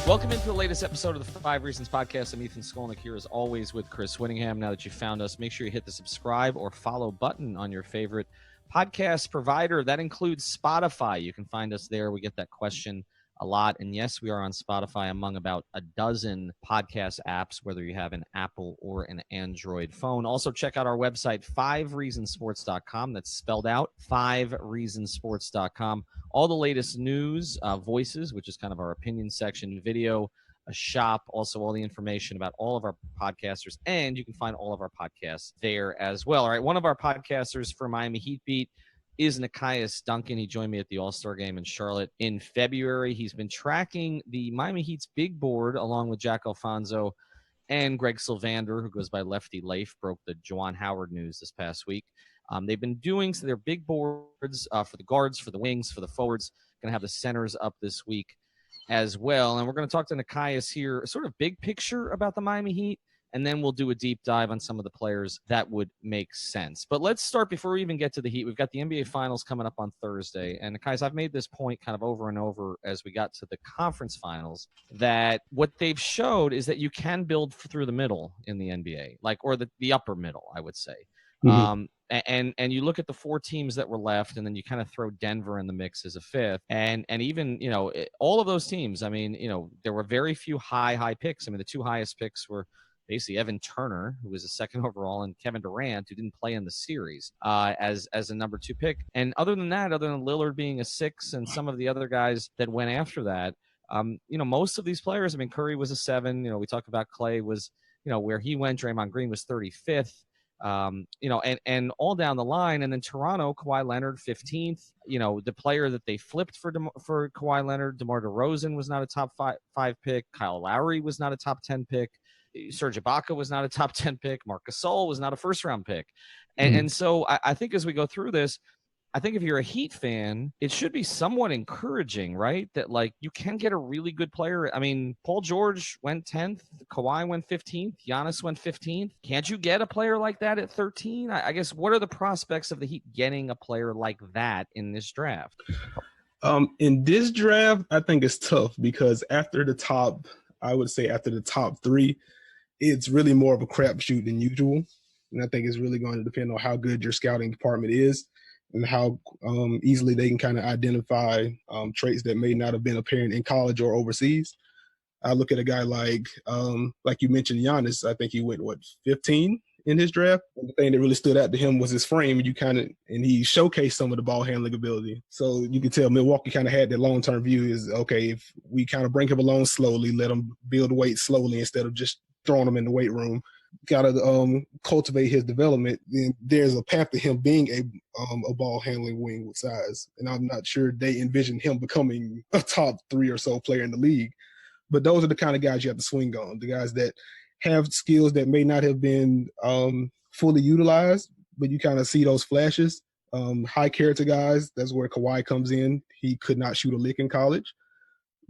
Welcome into the latest episode of the 5 Reasons Podcast. I'm Ethan Skolnick here as always with Chris Whittingham. Now that you found us, make sure you hit the subscribe or follow button on your favorite podcast provider. That includes Spotify. You can find us there. We get that question a lot. And yes, we are on Spotify among about a dozen podcast apps, whether you have an Apple or an Android phone. Also, check out our website, 5reasonsports.com. That's spelled out, 5reasonsports.com. All the latest news, voices, which is kind of our opinion section, video, a shop, also all the information about all of our podcasters. And you can find all of our podcasts there as well. All right, one of our podcasters for Miami Heat Beat is Nekias Duncan. He joined me at the All-Star game in Charlotte in February. He's been tracking the Miami Heat's big board along with Jack Alfonso and Greg Sylvander, who goes by Lefty Leif, broke the Juwan Howard news this past week. They've been doing so their big boards for the guards, for the wings, for the forwards. Going to have the centers up this week as well. And we're going to talk to Nekias here, sort of big picture about the Miami Heat, and then we'll do a deep dive on some of the players that would make sense. But let's start before we even get to the Heat. We've got the NBA Finals coming up on Thursday. And Nekias, I've made this point kind of over and over as we got to the conference finals, that what they've showed is that you can build through the middle in the NBA, or the upper middle, I would say. Mm-hmm. And you look at the 4 teams that were left, and then you kind of throw Denver in the mix as a fifth. And even, all of those teams, there were very few high picks. The 2 highest picks were basically Evan Turner, who was a second overall, and Kevin Durant, who didn't play in the series as a number 2 pick. And other than Lillard being a 6 and some of the other guys that went after that, most of these players, Curry was a 7. We talk about Clay was, where he went. Draymond Green was 35th. And all down the line. And then Toronto, Kawhi Leonard, 15th. The player that they flipped for Kawhi Leonard, DeMar DeRozan, was not a top 5 pick. Kyle Lowry was not a top 10 pick. Serge Ibaka was not a top 10 pick. Marc Gasol was not a first-round pick. And so I think as we go through this, I think if you're a Heat fan, it should be somewhat encouraging, right? That, you can get a really good player. Paul George went 10th. Kawhi went 15th. Giannis went 15th. Can't you get a player like that at 13? I guess, what are the prospects of the Heat getting a player like that in this draft? In this draft, I think it's tough because after the top 3, it's really more of a crapshoot than usual. And I think it's really going to depend on how good your scouting department is and how easily they can kind of identify traits that may not have been apparent in college or overseas. I look at a guy like you mentioned, Giannis. I think he went, 15 in his draft? And the thing that really stood out to him was his frame, and he showcased some of the ball handling ability. So you can tell Milwaukee kind of had that long-term view is, okay, if we kind of bring him along slowly, let him build weight slowly instead of just throwing him in the weight room, got to cultivate his development, then there's a path to him being a ball handling wing with size. And I'm not sure they envision him becoming a top 3 or so player in the league. But those are the kind of guys you have to swing on, the guys that have skills that may not have been fully utilized, but you kind of see those flashes. High character guys, that's where Kawhi comes in. He could not shoot a lick in college.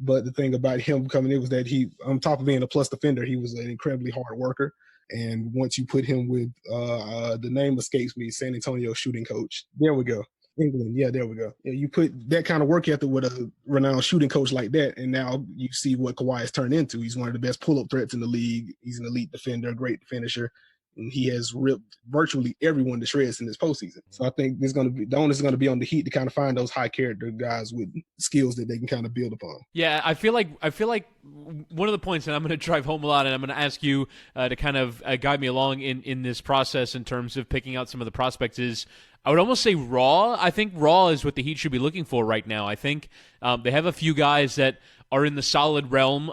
But the thing about him coming in was that he, on top of being a plus defender, he was an incredibly hard worker. And once you put him with, the name escapes me, San Antonio shooting coach. There we go. England. Yeah, there we go. Yeah, you put that kind of work ethic with a renowned shooting coach like that, and now you see what Kawhi has turned into. He's one of the best pull-up threats in the league. He's an elite defender, a great finisher. And he has ripped virtually everyone to shreds in this postseason. So I think the onus is going to be on the Heat to kind of find those high character guys with skills that they can kind of build upon. Yeah, I feel like one of the points that I'm going to drive home a lot, and I'm going to ask you to kind of guide me along in this process in terms of picking out some of the prospects is, I would almost say raw. I think raw is what the Heat should be looking for right now. I think they have a few guys that are in the solid realm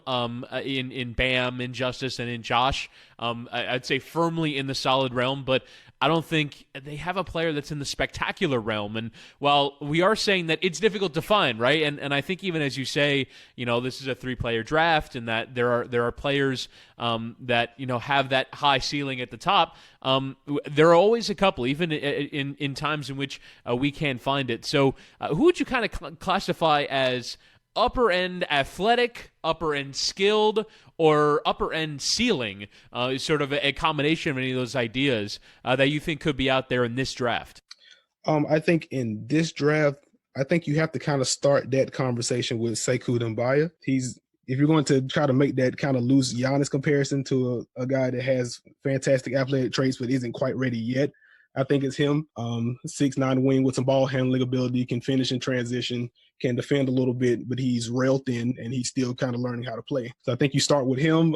in Bam, in Justice, and in Josh. I'd say firmly in the solid realm, but I don't think they have a player that's in the spectacular realm. And while we are saying that it's difficult to find, right? And I think even as you say, this is a 3-player draft, and that there are players that have that high ceiling at the top. There are always a couple, even in times in which we can't find it. So who would you kind of classify as upper end athletic, upper end skilled, or upper end ceiling, sort of a combination of any of those ideas that you think could be out there in this draft? I think in this draft, I think you have to kind of start that conversation with Sekou Doumbouya. He's if you're going to try to make that kind of loose Giannis comparison to a guy that has fantastic athletic traits but isn't quite ready yet, I think it's him. 6'9" wing with some ball handling ability, can finish in transition, can defend a little bit, but he's rail thin and he's still kind of learning how to play. So I think you start with him.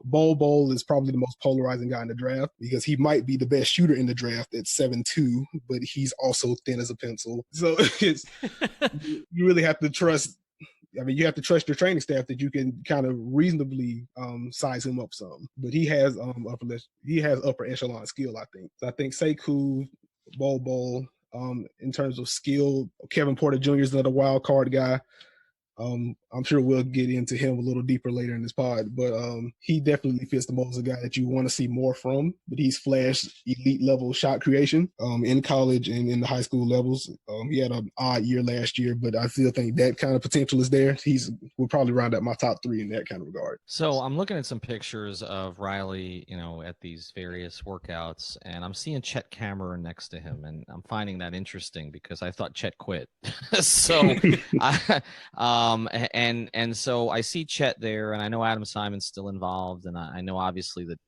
Bol is probably the most polarizing guy in the draft because he might be the best shooter in the draft at 7'2", but he's also thin as a pencil. So you really have to trust. I mean, you have to trust your training staff that you can kind of reasonably size him up some. But he has upper echelon skill, I think. So I think Sekou, Bol, in terms of skill, Kevin Porter Jr. is another wild card guy. I'm sure we'll get into him a little deeper later in this pod, but he definitely fits the mold as a guy that you want to see more from. But he's flashed elite level shot creation in college and in the high school levels. He had an odd year last year, but I still think that kind of potential is there. We'll probably round out my top 3 in that kind of regard. So I'm looking at some pictures of Riley, at these various workouts, and I'm seeing Chet Cameron next to him, and I'm finding that interesting because I thought Chet quit. So and so I see Chet there, and I know Adam Simon's still involved, and I know obviously that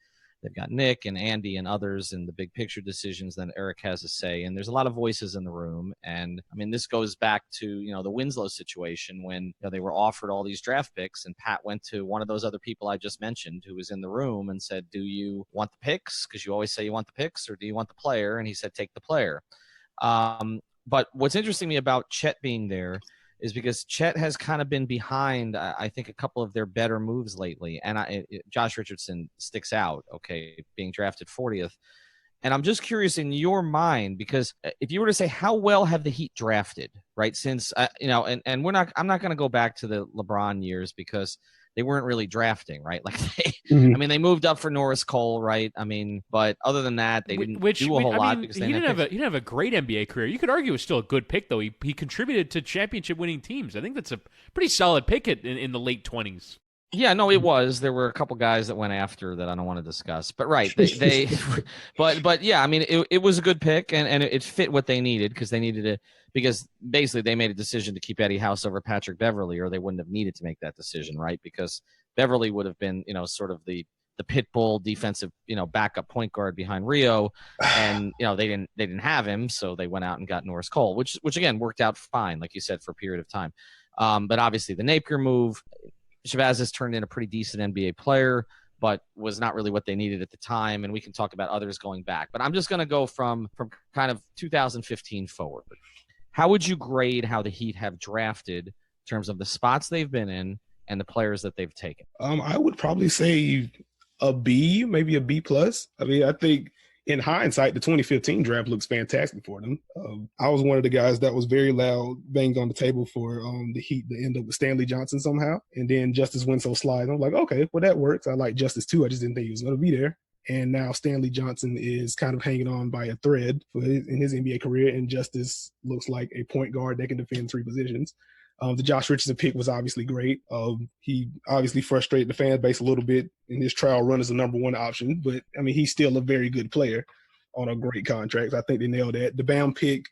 they've got Nick and Andy and others in the big picture decisions. Then Eric has a say, and there's a lot of voices in the room. And I mean, this goes back to the Winslow situation when they were offered all these draft picks, and Pat went to one of those other people I just mentioned who was in the room and said, "Do you want the picks? Because you always say you want the picks, or do you want the player?" And he said, "Take the player." But what's interesting to me about Chet being there is because Chet has kind of been behind, I think, a couple of their better moves lately. And Josh Richardson sticks out, being drafted 40th. And I'm just curious in your mind, because if you were to say how well have the Heat drafted, right, since, and I'm not going to go back to the LeBron years because they weren't really drafting, right? Like they moved up for Norris Cole, right? I mean, but other than that, they didn't do a whole lot because he didn't have a great NBA career. You could argue it was still a good pick, though. He contributed to championship-winning teams. I think that's a pretty solid pick in the late 20s. Yeah, no, it was. There were a couple guys that went after that I don't want to discuss, but right, they but yeah, I mean, it was a good pick and it fit what they needed because basically they made a decision to keep Eddie House over Patrick Beverly, or they wouldn't have needed to make that decision, right? Because Beverly would have been, sort of the pit bull defensive, backup point guard behind Rio, and they didn't have him, so they went out and got Norris Cole, which again worked out fine, like you said, for a period of time. But obviously the Napier move. Shabazz has turned in a pretty decent NBA player, but was not really what they needed at the time. And we can talk about others going back. But I'm just going to go from kind of 2015 forward. How would you grade how the Heat have drafted in terms of the spots they've been in and the players that they've taken? I would probably say a B, maybe a B+. I mean, I think in hindsight, the 2015 draft looks fantastic for them. I was one of the guys that was very loud, banged on the table for the Heat to end up with Stanley Johnson somehow. And then Justice Winslow slides. I'm like, okay, well, that works. I like Justice too. I just didn't think he was going to be there. And now Stanley Johnson is kind of hanging on by a thread in his NBA career. And Justice looks like a point guard that can defend 3 positions. The Josh Richardson pick was obviously great. He obviously frustrated the fan base a little bit in his trial run as the number 1 option, but I mean, he's still a very good player on a great contract. I think they nailed that. The Bam pick,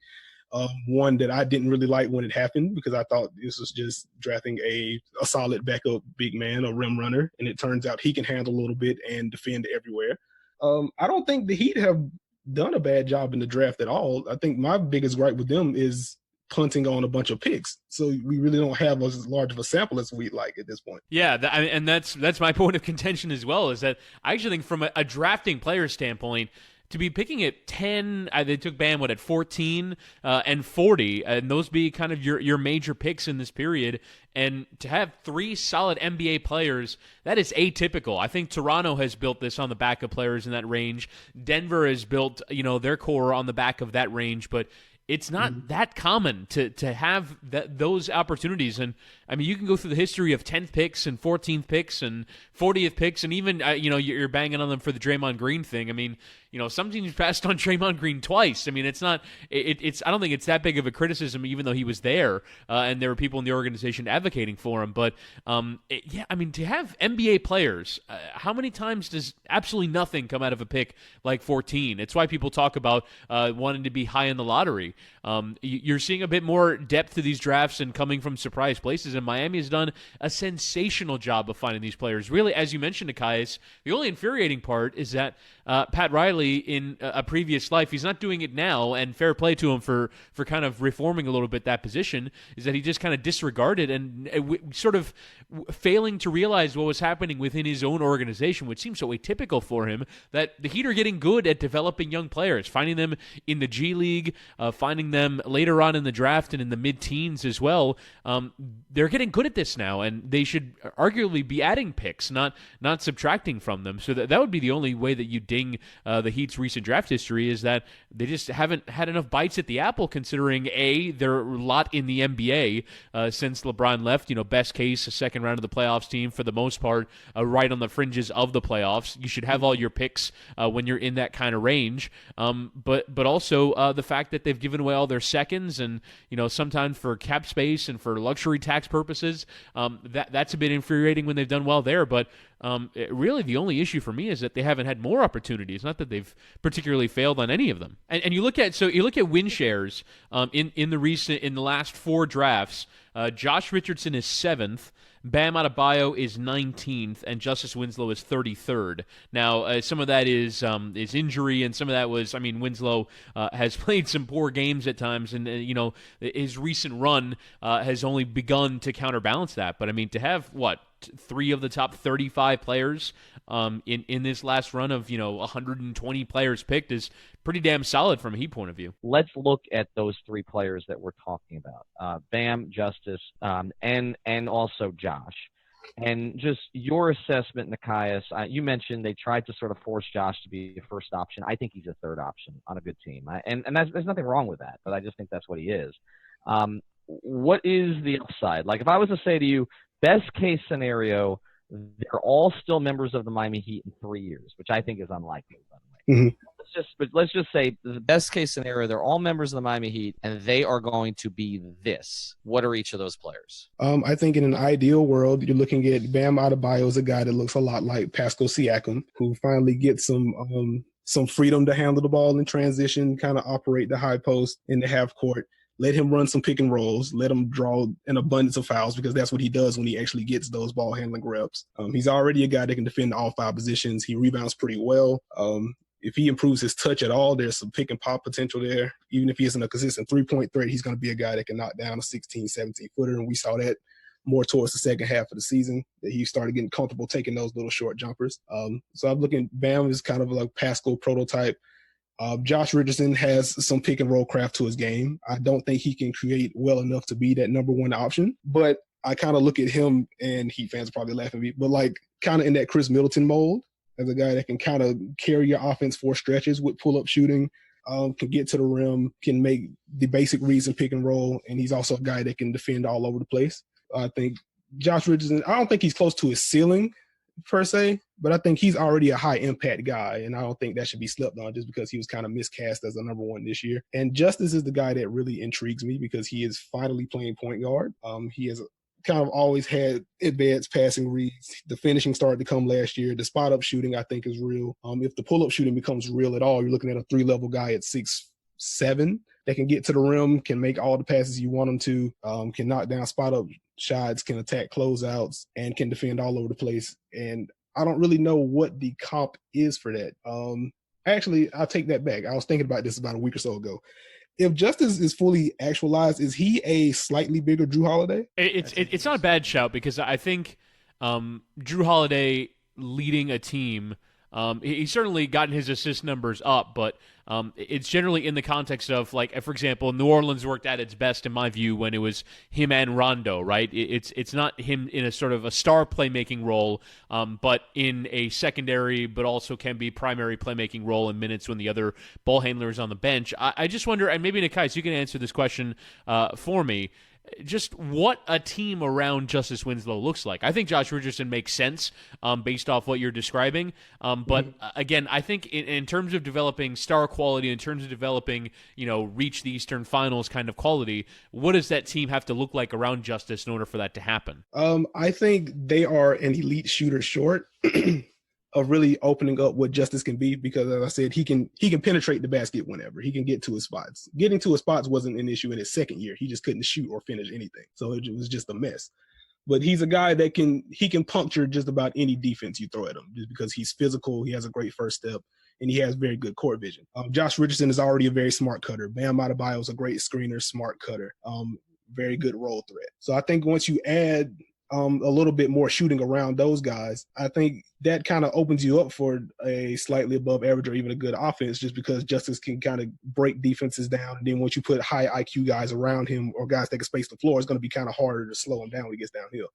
one that I didn't really like when it happened because I thought this was just drafting a solid backup big man, a rim runner, and it turns out he can handle a little bit and defend everywhere. I don't think the Heat have done a bad job in the draft at all. I think my biggest gripe with them is punting on a bunch of picks, so we really don't have as large of a sample as we'd like at this point. Yeah, and that's my point of contention as well, is that I actually think from a drafting player standpoint, to be picking at 10, they took Bam at 14 and 40, and those be kind of your major picks in this period, and to have 3 solid NBA players, that is atypical. I think Toronto has built this on the back of players in that range. Denver has built their core on the back of that range, but it's not that common to have those opportunities. And I mean, you can go through the history of 10th picks and 14th picks and 40th picks, and even you're banging on them for the Draymond Green thing. I mean, some teams passed on Draymond Green twice. I mean, it's not. It's. I don't think it's that big of a criticism, even though he was there and there were people in the organization advocating for him. But I mean, to have NBA players, how many times does absolutely nothing come out of a pick like 14? It's why people talk about wanting to be high in the lottery. You're seeing a bit more depth to these drafts and coming from surprise places, and Miami has done a sensational job of finding these players. Really, as you mentioned, Nekias, the only infuriating part is that Pat Riley, in a previous life, he's not doing it now, and fair play to him for kind of reforming a little bit that position, is that he just kind of disregarded and sort of failing to realize what was happening within his own organization, which seems so atypical for him, that the Heat are getting good at developing young players, finding them in the G League, finding them later on in the draft and in the mid-teens as well. They're getting good at this now, and they should arguably be adding picks, not subtracting from them. So that would be the only way that you ding the Heat's recent draft history, is that they just haven't had enough bites at the apple, considering they're a lot in the NBA since LeBron left. Best case, a second round of the playoffs team for the most part, right on the fringes of the playoffs. You should have all your picks when you're in that kind of range. But also the fact that they've given away all their seconds, and sometimes for cap space and for luxury tax purposes, that's a bit infuriating when they've done well there. But really, the only issue for me is that they haven't had more opportunities. Not that they've particularly failed on any of them. And you look at win shares in the last 4 drafts. Josh Richardson is 7th. Bam Adebayo is 19th, and Justice Winslow is 33rd. Now, some of that is injury, and some of that was, Winslow has played some poor games at times, and his recent run has only begun to counterbalance that. But to have 3 of the top 35 players in this last run of 120 players picked is pretty damn solid from a Heat point of view. Let's look at those 3 players that we're talking about: Bam, Justice, and also Josh. And just your assessment, Nekias. You mentioned they tried to sort of force Josh to be a first option. I think he's a third option on a good team, and there's nothing wrong with that. But I just think that's what he is. What is the upside? Like, if I was to say to you, best case scenario, they're all still members of the Miami Heat in 3 years, which I think is unlikely, by the way. Mm-hmm. Let's just say the best case scenario, they're all members of the Miami Heat, and they are going to be this. What are each of those players? I think in an ideal world, you're looking at Bam Adebayo as a guy that looks a lot like Pascal Siakam, who finally gets some freedom to handle the ball in transition, kind of operate the high post in the half court. Let him run some pick and rolls. Let him draw an abundance of fouls, because that's what he does when he actually gets those ball handling reps. He's already a guy that can defend all 5 positions. He rebounds pretty well. If he improves his touch at all, there's some pick and pop potential there. Even if he isn't a consistent 3-point threat, he's going to be a guy that can knock down a 16, 17-footer. And we saw that more towards the second half of the season, that he started getting comfortable taking those little short jumpers. So I'm looking, Bam is kind of like Pascal prototype. Josh Richardson has some pick and roll craft to his game. I don't think he can create well enough to be that number 1 option, but I kind of look at him, and Heat fans are probably laughing at me, but like kind of in that Chris Middleton mold, as a guy that can kind of carry your offense for stretches with pull-up shooting, can get to the rim, can make the basic reads and pick and roll, and he's also a guy that can defend all over the place. I think Josh Richardson, I don't think he's close to his ceiling per se, but I think he's already a high-impact guy, and I don't think that should be slept on just because he was kind of miscast as the number 1 this year. And Justice is the guy that really intrigues me, because he is finally playing point guard. He has kind of always had advanced passing reads. The finishing started to come last year. The spot-up shooting, I think, is real. If the pull-up shooting becomes real at all, you're looking at a 3-level guy at 6'7" that can get to the rim, can make all the passes you want him to, can knock down spot-up shots, can attack closeouts, and can defend all over the place. And I don't really know what the comp is for that. Actually, I'll take that back. I was thinking about this about a week or so ago. If Justice is fully actualized, is he a slightly bigger Drew Holiday? It's not a bad shout, because I think Drew Holiday leading a team, he's certainly gotten his assist numbers up, but it's generally in the context of, like, for example, New Orleans worked at its best, in my view, when it was him and Rondo, right? It's not him in a sort of a star playmaking role, but in a secondary, but also can be primary playmaking role in minutes when the other ball handler is on the bench. I just wonder, and maybe Nekias, you can answer this question for me. just what a team around Justice Winslow looks like. I think Josh Richardson makes sense based off what you're describing. But again, I think in terms of developing star quality, in terms of developing, reach the Eastern Finals kind of quality, what does that team have to look like around Justice in order for that to happen? I think they are an elite shooter short of really opening up what Justice can be, because as I said, he can penetrate the basket whenever. He can get to his spots. Getting to his spots wasn't an issue in his second year. He just couldn't shoot or finish anything. So it was just a mess. But he's a guy that can puncture just about any defense you throw at him, just because he's physical, he has a great first step, and he has very good court vision. Josh Richardson is already a very smart cutter. Bam Adebayo is a great screener, smart cutter, very good roll threat. So I think once you add a little bit more shooting around those guys, I think that kind of opens you up for a slightly above average or even a good offense, just because Justice can kind of break defenses down. And then once you put high IQ guys around him or guys that can space the floor, it's going to be kind of harder to slow him down when he gets downhill.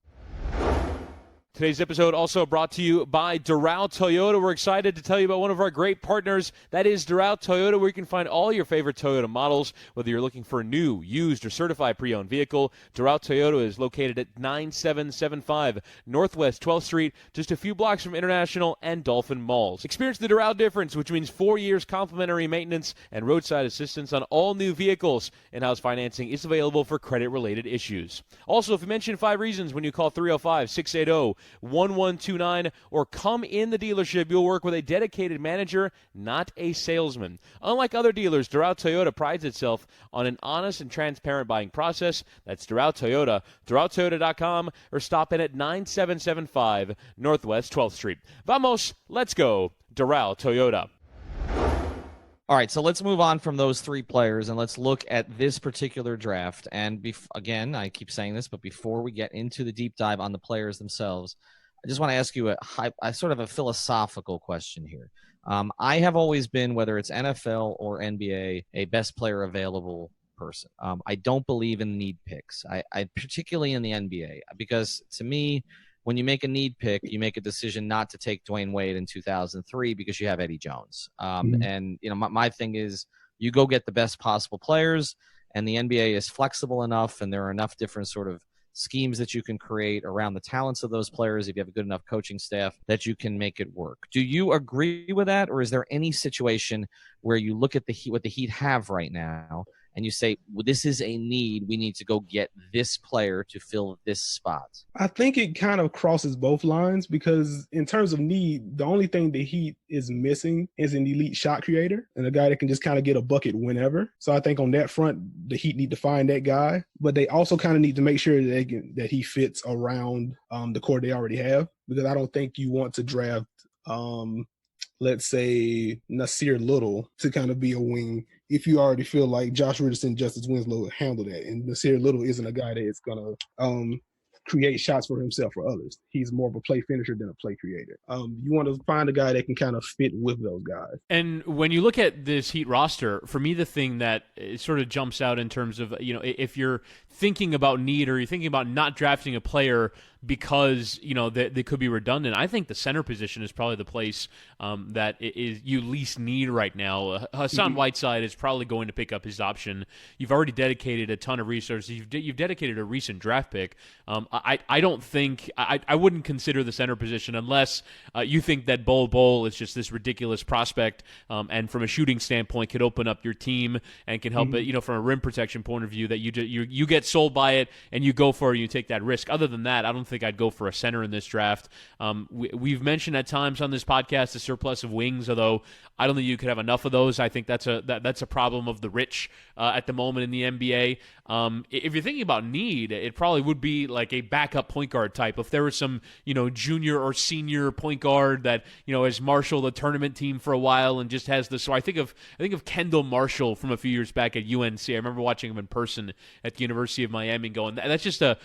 Today's episode also brought to you by Doral Toyota. We're excited to tell you about one of our great partners. That is Doral Toyota, where you can find all your favorite Toyota models. Whether you're looking for a new, used, or certified pre-owned vehicle, Doral Toyota is located at 9775 Northwest 12th Street, just a few blocks from International and Dolphin Malls. Experience the Doral difference, which means 4 years complimentary maintenance and roadside assistance on all new vehicles. In-house financing is available for credit-related issues. Also, if you mention 5 Reasons when you call 305-680-1129 or come in the dealership, you'll work with a dedicated manager, not a salesman. Unlike other dealers, Doral Toyota prides itself on an honest and transparent buying process. That's Doral Toyota, DoralToyota.com, or stop in at 9775 Northwest 12th Street. Vamos, let's go, Doral Toyota. All right, so let's move on from those 3 players and let's look at this particular draft. And again, I keep saying this, but before we get into the deep dive on the players themselves, I just want to ask you a sort of a philosophical question here. I have always been, whether it's NFL or NBA, a best player available person. I don't believe in need picks. I particularly in the NBA, because to me, when you make a need pick, you make a decision not to take Dwyane Wade in 2003 because you have Eddie Jones. And, my thing is you go get the best possible players, and the NBA is flexible enough, and there are enough different sort of schemes that you can create around the talents of those players if you have a good enough coaching staff that you can make it work. Do you agree with that, or is there any situation where you look at what the Heat have right now and you say, well, this is a need, we need to go get this player to fill this spot? I think it kind of crosses both lines, because in terms of need, the only thing the Heat is missing is an elite shot creator and a guy that can just kind of get a bucket whenever. So I think on that front, the Heat need to find that guy, but they also kind of need to make sure that he fits around the core they already have, because I don't think you want to draft, let's say, Nasir Little to kind of be a wing if you already feel like Josh Richardson, Justice Winslow handle that. And Nasir Little isn't a guy that is going to create shots for himself or others. He's more of a play finisher than a play creator. You want to find a guy that can kind of fit with those guys. And when you look at this Heat roster, for me, the thing that sort of jumps out in terms of, if you're thinking about need or you're thinking about not drafting a player because, they could be redundant, I think the center position is probably the place that is you least need right now. Hassan Whiteside is probably going to pick up his option. You've already dedicated a ton of resources. You've dedicated a recent draft pick. I don't think I wouldn't consider the center position unless you think that Bol is just this ridiculous prospect, and from a shooting standpoint could open up your team and can help it. From a rim protection point of view, that you get sold by it and you go for it, and you take that risk. Other than that, I don't think I'd go for a center in this draft. We've mentioned at times on this podcast the surplus of wings, although I don't think you could have enough of those. I think that's a problem of the rich at the moment in the NBA. If you're thinking about need, it probably would be like a backup point guard type. If there was some, junior or senior point guard that, has marshaled a tournament team for a while and just has this. So I think of Kendall Marshall from a few years back at UNC. I remember watching him in person at the University of Miami, going, that's just a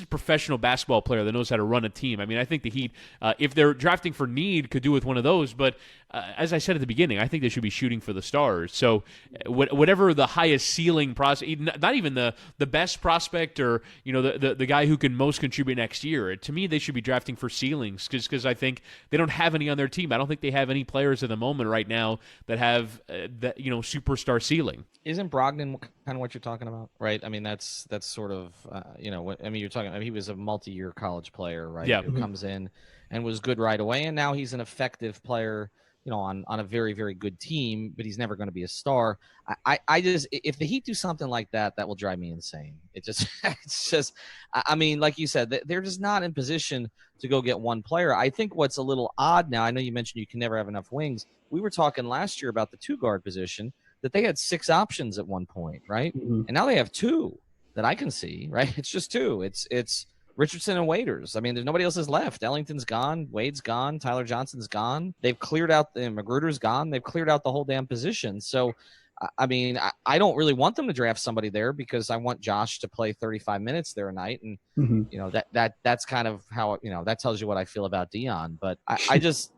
professional basketball player that knows how to run a team. I mean, I think the Heat, if they're drafting for need, could do with one of those. But as I said at the beginning, I think they should be shooting for the stars. So whatever the highest ceiling prospect, not even the best prospect or the guy who can most contribute next year. To me, they should be drafting for ceilings because I think they don't have any on their team. I don't think they have any players at the moment right now that have that superstar ceiling. Isn't Brogdon kind of what you're talking about, right? I mean, that's sort of you're talking. I mean, he was a multi-year college player, right? Yeah. Who comes in and was good right away, and now he's an effective player, on a very, very good team, but he's never going to be a star. I just, if the Heat do something like that, that will drive me insane. It's just, I mean, like you said, they're just not in position to go get one player. I think what's a little odd now, I know you mentioned you can never have enough wings. We were talking last year about the 2-guard position, that they had 6 options at one point, right? Mm-hmm. And now they have 2 that I can see, right? It's just 2. It's Richardson and Waiters. I mean, there's nobody else is left. Ellington's gone. Wade's gone. Tyler Johnson's gone. They've cleared out Magruder's gone. They've cleared out the whole damn position. So, I mean, I don't really want them to draft somebody there because I want Josh to play 35 minutes there a night. And, that's kind of how, that tells you what I feel about Dion. But I just...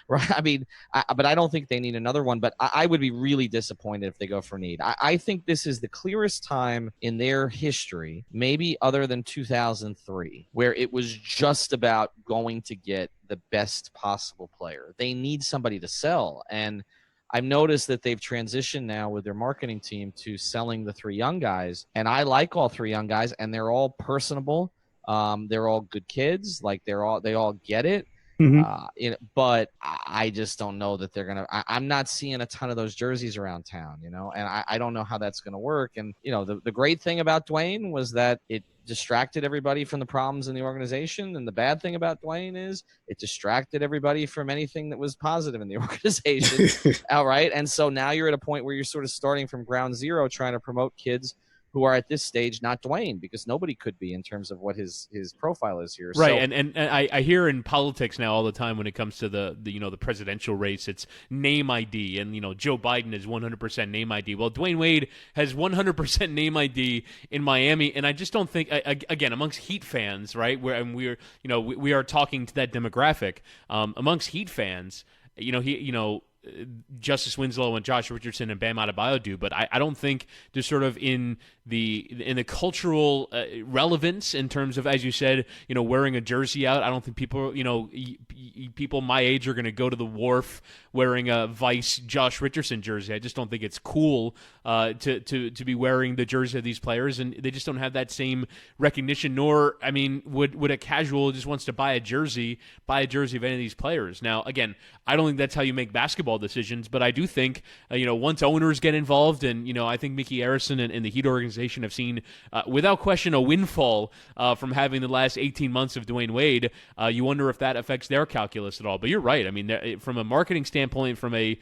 right. I mean, but I don't think they need another one. But I would be really disappointed if they go for need. I think this is the clearest time in their history, maybe other than 2003, where it was just about going to get the best possible player. They need somebody to sell. And I've noticed that they've transitioned now with their marketing team to selling the 3 young guys. And I like all 3 young guys, and they're all personable. They're all good kids. Like they all get it. Mm-hmm. But I just don't know that they're gonna. I'm not seeing a ton of those jerseys around town, and I don't know how that's gonna work. And the great thing about Dwyane was that it distracted everybody from the problems in the organization, and the bad thing about Dwyane is it distracted everybody from anything that was positive in the organization. Outright. And so now you're at a point where you're sort of starting from ground zero, trying to promote kids who are at this stage not Dwyane, because nobody could be in terms of what his profile is here. Right, so, and I hear in politics now all the time when it comes to the presidential race, it's name ID, and Joe Biden is 100% name ID. Well, Dwyane Wade has 100% name ID in Miami, and I just don't think, again, amongst Heat fans, right, we are talking to that demographic, amongst Heat fans, Justice Winslow and Josh Richardson and Bam Adebayo do, but I don't think just sort of in the cultural relevance in terms of, as you said, wearing a jersey out. I don't think people, people my age are going to go to the wharf wearing a Vice Josh Richardson jersey. I just don't think it's cool to be wearing the jersey of these players, and they just don't have that same recognition. Nor, I mean, would a casual just wants to buy a jersey of any of these players? Now, again, I don't think that's how you make basketball decisions, but I do think once owners get involved, and I think Mickey Arison and the Heat organization have seen without question a windfall from having the last 18 months of Dwyane Wade. You wonder if that affects their calculus at all. But you're right. I mean, from a marketing standpoint, from a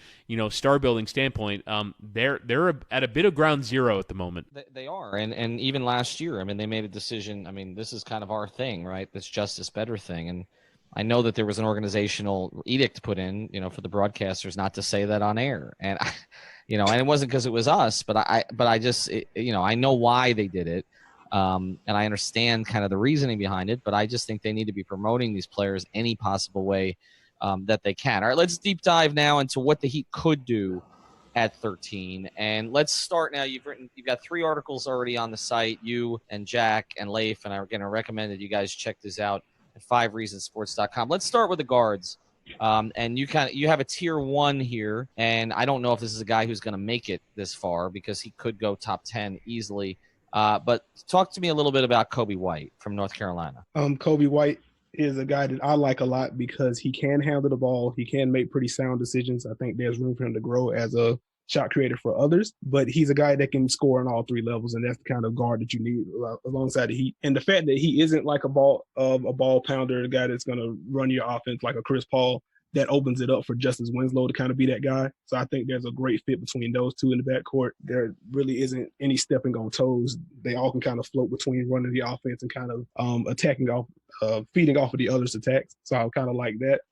star building standpoint, they're at a bit of ground zero at the moment. They are, and even last year, I mean, they made a decision. I mean, this is kind of our thing, right? This justice better thing, and I know that there was an organizational edict put in, for the broadcasters not to say that on air, and and it wasn't because it was us, but I just, I know why they did it, and I understand kind of the reasoning behind it, but I just think they need to be promoting these players any possible way that they can. All right, let's deep dive now into what the Heat could do at 13, and let's start now. You've got 3 articles already on the site. You and Jack and Leif and I are going to recommend that you guys check this out at 5reasonsports.com. Let's start with the guards. And you have a tier 1 here, and I don't know if this is a guy who's going to make it this far because he could go top 10 easily. But talk to me a little bit about Coby White from North Carolina. Coby White is a guy that I like a lot because he can handle the ball. He can make pretty sound decisions. I think there's room for him to grow as a shot creator for others, but he's a guy that can score on all 3 levels, and that's the kind of guard that you need alongside the Heat. And the fact that he isn't like a ball pounder, a guy that's going to run your offense like a Chris Paul, that opens it up for Justice Winslow to kind of be that guy. So I think there's a great fit between those 2 in the backcourt. There really isn't any stepping on toes. They all can kind of float between running the offense and kind of attacking off feeding off of the other's attacks. So I kind of like that.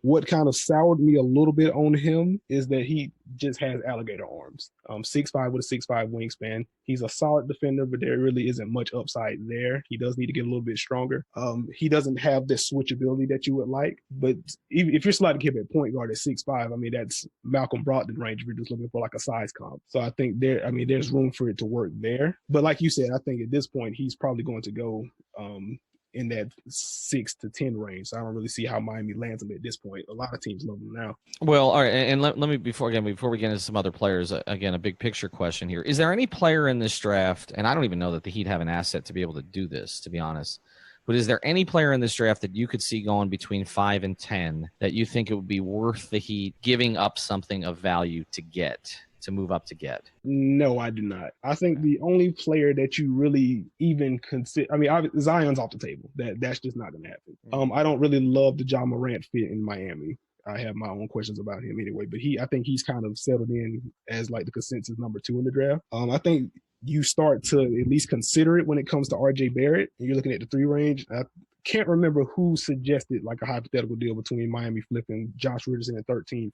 What kind of soured me a little bit on him is that he just has alligator arms. 6'5" with a 6'5" wingspan. He's a solid defender, but there really isn't much upside there. He does need to get a little bit stronger. He doesn't have the switchability that you would like, but if you're sliding him at point guard at 6'5", I mean, that's Malcolm Brogdon range if you're just looking for like a size comp. So I think there's room for it to work there. But like you said, I think at this point, he's probably going to go in that 6 to 10 range. So I don't really see how Miami lands him at this point. A lot of teams love him now. Well, all right, and let me before we get into some other players, again, a big picture question here. Is there any player in this draft, and I don't even know that the Heat have an asset to be able to do this, to be honest, but is there any player in this draft that you could see going between 5 and 10 that you think it would be worth the Heat giving up something of value to move up to get? No, I do not. I think the only player that you really even consider, Zion's off the table. That's just not going to happen. I don't really love the Ja Morant fit in Miami. I have my own questions about him anyway, but I think he's kind of settled in as like the consensus number 2 in the draft. I think you start to at least consider it when it comes to RJ Barrett, and you're looking at the 3 range. I can't remember who suggested like a hypothetical deal between Miami flipping Josh Richardson at 13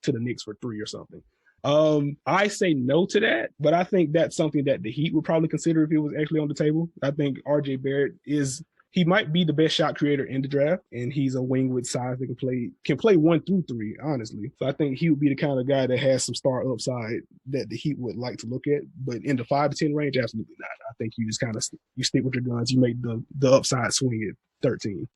to the Knicks for 3 or something. I say no to that, but I think that's something that the Heat would probably consider if it was actually on the table. I think RJ Barrett he might be the best shot creator in the draft, and he's a wing with size that can play 1 through 3, honestly. So I think he would be the kind of guy that has some star upside that the Heat would like to look at. But in the 5 to 10 range, absolutely not. I think you just kind of you stick with your guns. You make the upside swing at 13.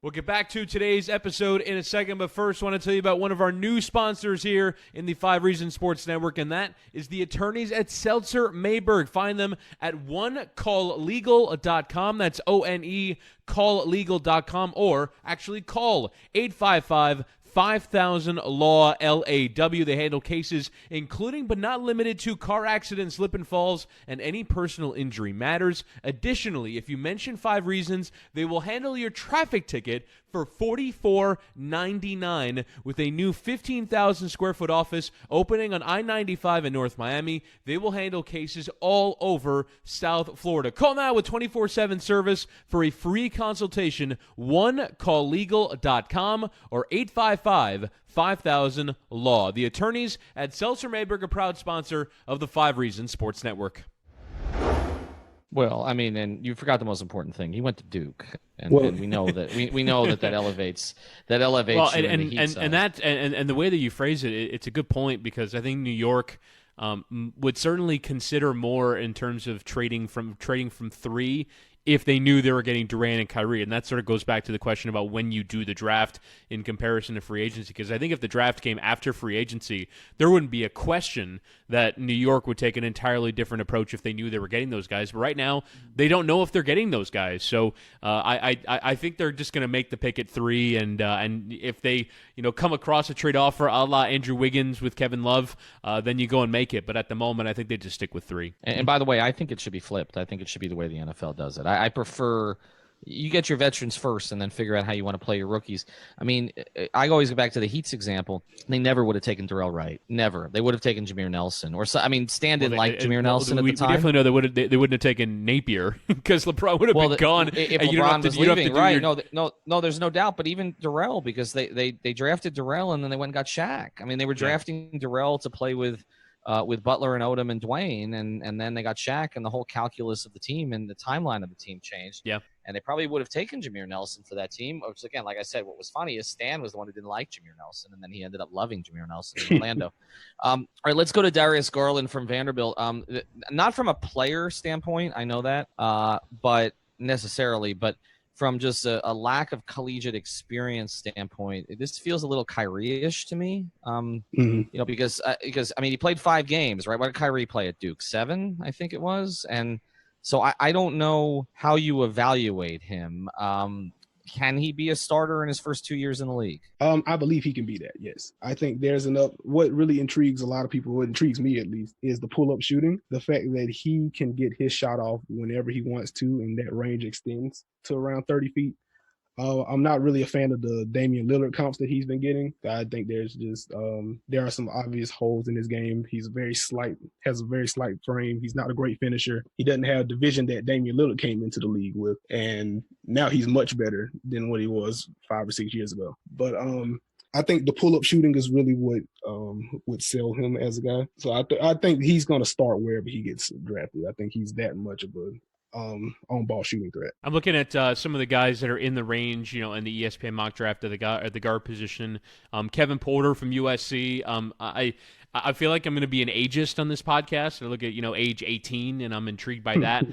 We'll get back to today's episode in a second, but first I want to tell you about one of our new sponsors here in the 5 Reasons Sports Network, and that is the attorneys at Seltzer Mayberg. Find them at onecalllegal.com. That's ONE calllegal.com, or actually call 855 5000 Law LAW. They handle cases including but not limited to car accidents, slip and falls, and any personal injury matters. Additionally, if you mention 5 Reasons, they will handle your traffic ticket for $44.99 with a new 15,000 square foot office opening on I-95 in North Miami. They will handle cases all over South Florida. Call now with 24/7 service for a free consultation. onecalllegal.com or 855 5000 Law. The attorneys at Seltzer Mayberg, a proud sponsor of the 5 Reasons Sports Network. Well, I mean, and you forgot the most important thing. He went to Duke, and we know that we know that elevates Well, you and in the Heat and the way that you phrase it, it's a good point, because I think New York would certainly consider more in terms of trading from 3 if they knew they were getting Durant and Kyrie. And that sort of goes back to the question about when you do the draft in comparison to free agency. Because I think if the draft came after free agency, there wouldn't be a question that New York would take an entirely different approach if they knew they were getting those guys. But right now, they don't know if they're getting those guys. So I think they're just going to make the pick at 3. And if they come across a trade offer a la Andrew Wiggins with Kevin Love, then you go and make it. But at the moment, I think they just stick with 3. And by the way, I think it should be flipped. I think it should be the way the NFL does it. I prefer you get your veterans first and then figure out how you want to play your rookies. I mean, I always go back to the Heat's example. They never would have taken Darrell Wright. Never. They would have taken Jameer Nelson. Stand-in like Jameer Nelson at the time. We definitely know they wouldn't have taken Napier because LeBron would have been gone. If LeBron was leaving, right? No, there's no doubt. But even Darrell, because they drafted Darrell and then they went and got Shaq. I mean, they were drafting Darrell to play with Butler and Odom and Dwyane, and then they got Shaq, and the whole calculus of the team and the timeline of the team changed. Yeah. And they probably would have taken Jameer Nelson for that team. Which, again, like I said, what was funny is Stan was the one who didn't like Jameer Nelson, and then he ended up loving Jameer Nelson in Orlando. All right, let's go to Darius Garland from Vanderbilt. Not from a player standpoint, I know that, but from just a lack of collegiate experience standpoint, this feels a little Kyrie-ish to me. Because I mean, he played 5 games, right? What did Kyrie play at Duke? 7, I think it was. And so I don't know how you evaluate him. Can he be a starter in his first 2 years in the league? I believe he can be that, yes. I think there's enough. What really intrigues a lot of people, what intrigues me at least, is the pull-up shooting. The fact that he can get his shot off whenever he wants to, and that range extends to around 30 feet. I'm not really a fan of the Damian Lillard comps that he's been getting. I think there's just there are some obvious holes in his game. He's has a very slight frame. He's not a great finisher. He doesn't have the vision that Damian Lillard came into the league with, and now he's much better than what he was 5 or 6 years ago. But I think the pull-up shooting is really what would sell him as a guy. So I think he's going to start wherever he gets drafted. I think he's that much of a on-ball shooting threat. I'm looking at some of the guys that are in the range, in the ESPN mock draft of the guard position. Kevin Porter from USC. I feel like I'm going to be an ageist on this podcast. I look at, age 18, and I'm intrigued by that.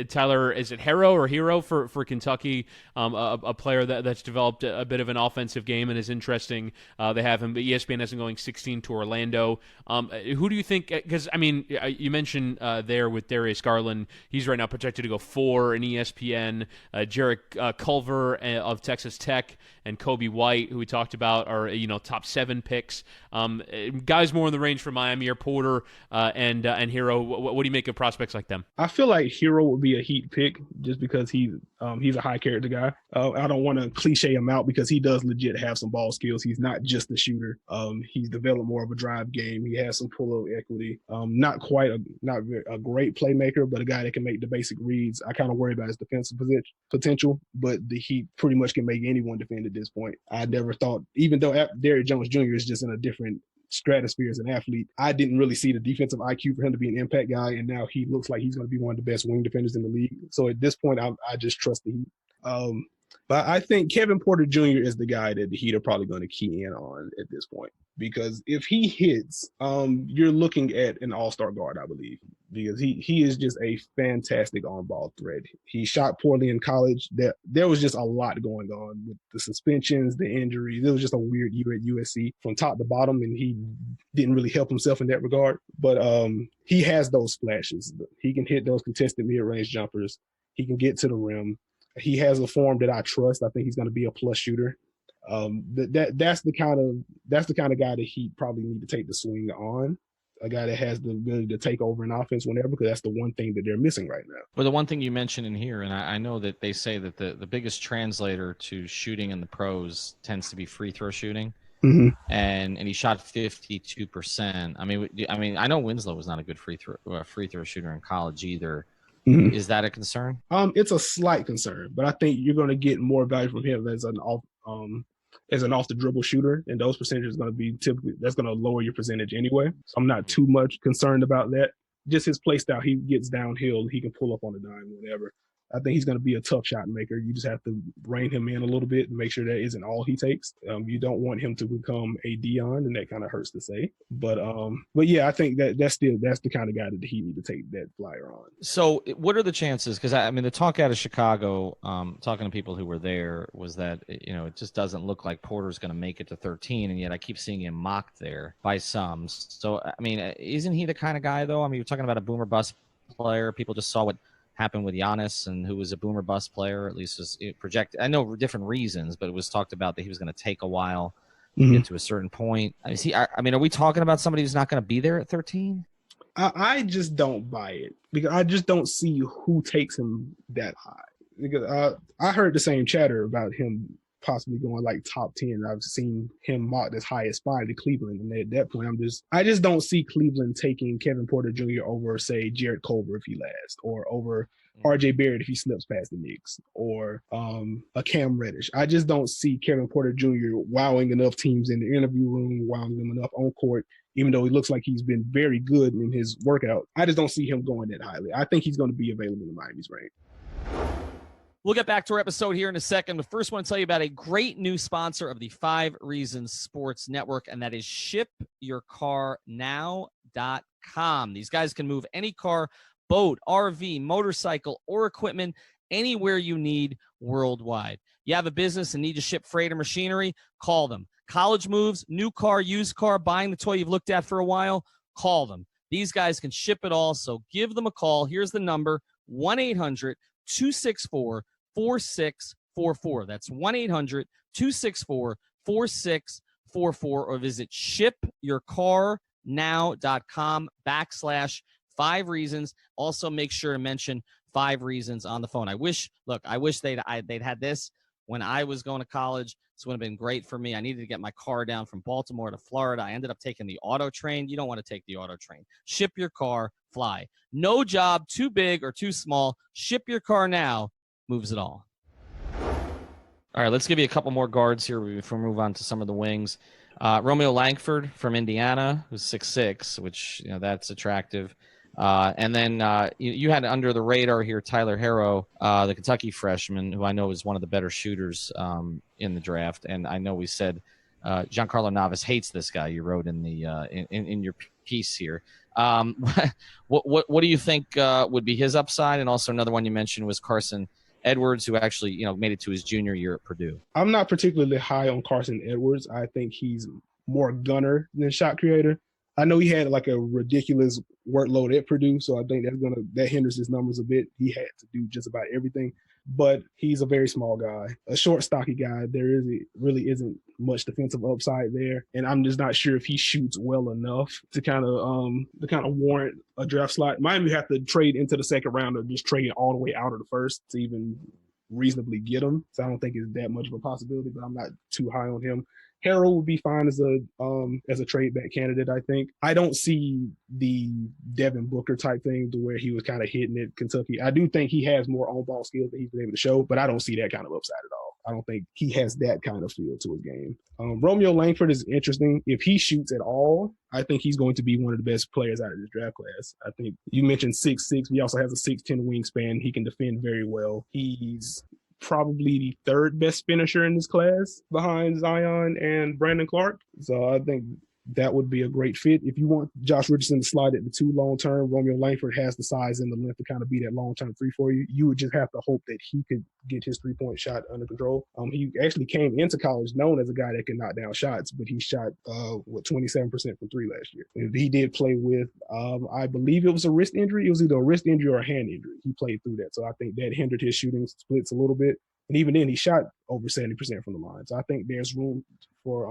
Tyler, is it Hero for Kentucky? A player that's developed a bit of an offensive game and is interesting. They have him, but ESPN has him going 16 to Orlando. Who do you think? Because, you mentioned there with Darius Garland, he's right now projected to go 4 in ESPN. Jarrett Culver of Texas Tech and Kobe White, who we talked about, are top 7 picks. Guys more in the range for Miami are Porter and Hero. What do you make of prospects like them? I feel like Hero would be a Heat pick just because he's a high character guy. I don't want to cliche him out because he does legit have some ball skills. He's not just a shooter. He's developed more of a drive game. He has some pull-up equity. Not a great playmaker, but a guy that can make the basic reads. I kind of worry about his defensive potential, but the Heat pretty much can make anyone defend at this point. I never thought, even though Derrick Jones Jr. is just in a different stratosphere as an athlete, I didn't really see the defensive IQ for him to be an impact guy, and now he looks like he's going to be one of the best wing defenders in the league. So at this point, I just trust the Heat. But I think Kevin Porter Jr. is the guy that the Heat are probably going to key in on at this point, because if he hits, you're looking at an all-star guard, I believe, because he is just a fantastic on-ball threat. He shot poorly in college. There was just a lot going on with the suspensions, the injuries. It was just a weird year at USC from top to bottom, and he didn't really help himself in that regard. But he has those flashes. He can hit those contested mid-range jumpers. He can get to the rim. He has a form that I trust. I think he's going to be a plus shooter. That's the kind of guy that he probably need to take the swing on. A guy that has the ability to take over an offense whenever, because that's the one thing that they're missing right now. Well, the one thing you mentioned in here, and I know that they say that the biggest translator to shooting in the pros tends to be free throw shooting. Mm-hmm. And he shot 52%. I know Winslow was not a good free throw shooter in college either. Mm-hmm. Is that a concern? It's a slight concern, but I think you're going to get more value from him as an off the dribble shooter, and those percentages are going to be that's going to lower your percentage anyway. So I'm not too much concerned about that. Just his play style, he gets downhill, he can pull up on a dime, whatever. I think he's going to be a tough shot maker. You just have to rein him in a little bit and make sure that isn't all he takes. You don't want him to become a Dion, and that kind of hurts to say. But yeah, I think that's the kind of guy that he need to take that flyer on. So what are the chances? Because the talk out of Chicago, talking to people who were there, was that it just doesn't look like Porter's going to make it to 13, and yet I keep seeing him mocked there by some. So isn't he the kind of guy though? You're talking about a boomer bust player. People just saw what happened with Giannis, and who was a boomer bust player, at least was projected. I know different reasons, but it was talked about that he was going to take a while to get to a certain point. Are we talking about somebody who's not going to be there at 13? I just don't buy it, because I just don't see who takes him that high. Because I heard the same chatter about him possibly going like top 10. I've seen him mocked as high as 5 to Cleveland, and at that point I just don't see Cleveland taking Kevin Porter Jr. over, say, Jarrett Culver if he lasts, or over RJ Barrett if he slips past the Knicks, or a Cam Reddish. I just don't see Kevin Porter Jr. wowing enough teams in the interview room, wowing them enough on court, even though he looks like he's been very good in his workout. I just don't see him going that highly. I think he's going to be available in Miami's range. We'll get back to our episode here in a second, but first I want to tell you about a great new sponsor of the 5 Reasons Sports Network, and that is ShipYourCarNow.com. These guys can move any car, boat, RV, motorcycle, or equipment anywhere you need worldwide. You have a business and need to ship freight or machinery? Call them. College moves, new car, used car, buying the toy you've looked at for a while? Call them. These guys can ship it all, so give them a call. Here's the number, 1-800-264-4644. That's 1-800-264-4644, or visit shipyourcarnow.com/5 reasons. Also make sure to mention 5 reasons on the phone. I wish they'd had this when I was going to college. This would have been great for me. I needed to get my car down from Baltimore to Florida. I ended up taking the auto train. You don't want to take the auto train. Ship your car, fly. No job too big or too small. Ship your car now. Moves it all. All right, let's give you a couple more guards here before we move on to some of the wings. Romeo Langford from Indiana, who's 6'6", which, that's attractive. And then you had under the radar here Tyler Herro, the Kentucky freshman, who I know is one of the better shooters in the draft. And I know we said Giancarlo Navas hates this guy. You wrote in the in your piece here. What do you think would be his upside? And also another one you mentioned was Carsen Edwards, who actually, made it to his junior year at Purdue. I'm not particularly high on Carsen Edwards. I think he's more gunner than shot creator. I know he had like a ridiculous workload at Purdue, so I think that hinders his numbers a bit. He had to do just about everything, but he's a very small guy, a short, stocky guy. There really isn't much defensive upside there, and I'm just not sure if he shoots well enough to kind of warrant a draft slot. Miami have to trade into the second round or just trade all the way out of the first to even reasonably get him. So I don't think it's that much of a possibility, but I'm not too high on him. Harrell would be fine as a trade back candidate, I think. I don't see the Devin Booker type thing to where he was kind of hitting it Kentucky. I do think he has more on-ball skills that he's been able to show, but I don't see that kind of upside at all. I don't think he has that kind of feel to his game. Romeo Langford is interesting. If he shoots at all, I think he's going to be one of the best players out of this draft class. I think you mentioned 6'6". He also has a 6'10" wingspan. He can defend very well. He's probably the third best finisher in this class behind Zion and Brandon Clark. So I think that would be a great fit. If you want Josh Richardson to slide at the 2 long-term, Romeo Langford has the size and the length to kind of be that long-term 3 for you. You would just have to hope that he could get his 3-point shot under control. He actually came into college known as a guy that can knock down shots, but he shot 27% from 3 last year. He did play with, I believe it was a wrist injury. It was either a wrist injury or a hand injury. He played through that. So I think that hindered his shooting splits a little bit. And even then, he shot over 70% from the line. So I think there's room for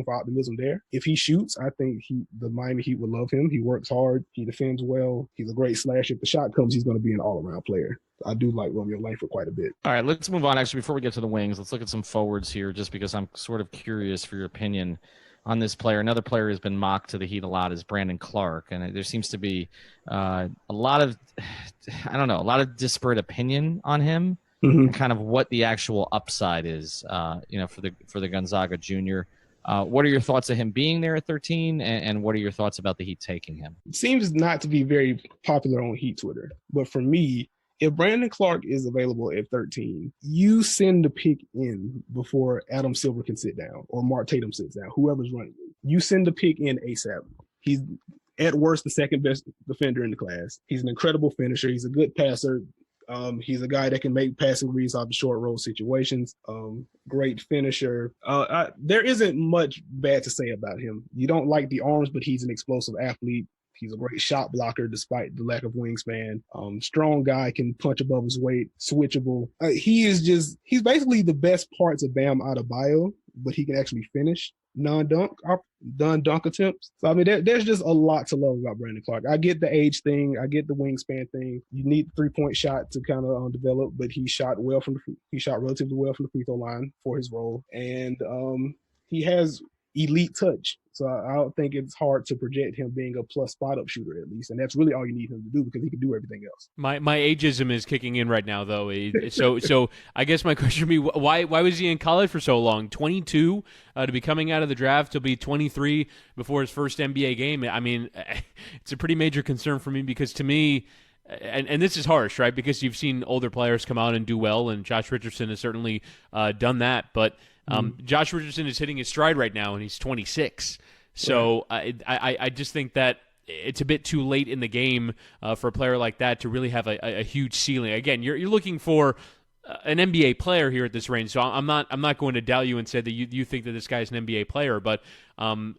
optimism there. If he shoots, I think the Miami Heat would love him. He works hard. He defends well. He's a great slasher. If the shot comes, he's going to be an all-around player. I do like Romeo Langford quite a bit. All right, let's move on. Actually, before we get to the wings, let's look at some forwards here, just because I'm sort of curious for your opinion on this player. Another player who's been mocked to the Heat a lot is Brandon Clark, and there seems to be a lot of disparate opinion on him. Mm-hmm. And kind of what the actual upside is, for the Gonzaga junior. What are your thoughts of him being there at 13, and what are your thoughts about the Heat taking him? It seems not to be very popular on Heat Twitter, but for me, if Brandon Clark is available at 13, you send the pick in before Adam Silver can sit down or Mark Tatum sits down, whoever's running it. You send the pick in ASAP. He's at worst the second best defender in the class. He's an incredible finisher. He's a good passer. He's a guy that can make passing reads off the short roll situations. Great finisher. There isn't much bad to say about him. You don't like the arms, but he's an explosive athlete. He's a great shot blocker despite the lack of wingspan. Strong guy, can punch above his weight, switchable. He's basically the best parts of Bam Adebayo, but he can actually finish non-dunk attempts. So, I mean, there's just a lot to love about Brandon Clark. I get the age thing. I get the wingspan thing. You need the 3-point shot to kind of develop, but he shot relatively well from the free throw line for his role. And he has elite touch. So I don't think it's hard to project him being a plus spot-up shooter, at least. And that's really all you need him to do, because he can do everything else. My ageism is kicking in right now, though. So I guess my question would be, why was he in college for so long? 22 to be coming out of the draft, to be 23 before his first NBA game. I mean, it's a pretty major concern for me, because to me, and this is harsh, right? Because you've seen older players come out and do well, and Josh Richardson has certainly done that. But Josh Richardson is hitting his stride right now, and he's 26. So I just think that it's a bit too late in the game for a player like that to really have a huge ceiling. Again, you're looking for an NBA player here at this range, so I'm not going to doubt you and say that you think that this guy's an NBA player, but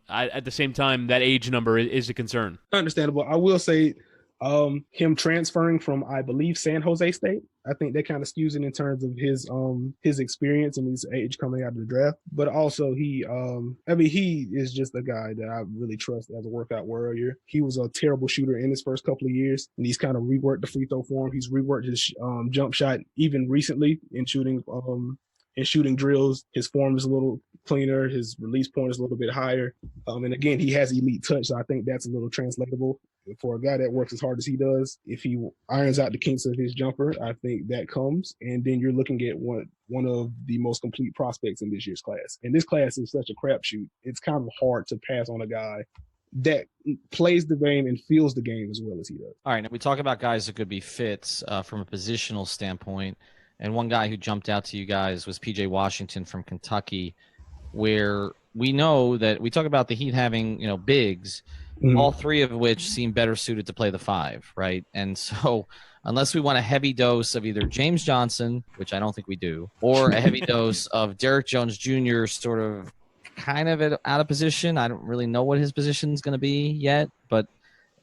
at the same time, that age number is a concern. Understandable. I will say him transferring from, I believe, San Jose State, I think that kind of skews it in terms of his experience and his age coming out of the draft. But also he is just a guy that I really trust as a workout warrior. He was a terrible shooter in his first couple of years, and he's kind of reworked the free throw for him. He's reworked his jump shot even recently in shooting in shooting drills. His form is a little cleaner. His release point is a little bit higher. And again, he has elite touch, so I think that's a little translatable for a guy that works as hard as he does. If he irons out the kinks of his jumper, I think that comes. And then you're looking at one of the most complete prospects in this year's class. And this class is such a crapshoot. It's kind of hard to pass on a guy that plays the game and feels the game as well as he does. All right, now we talk about guys that could be fits from a positional standpoint. And one guy who jumped out to you guys was P.J. Washington from Kentucky, where we know that we talk about the Heat having, bigs, all three of which seem better suited to play the five, right? And so unless we want a heavy dose of either James Johnson, which I don't think we do, or a heavy dose of Derrick Jones Jr. sort of kind of out of position. I don't really know what his position is going to be yet, but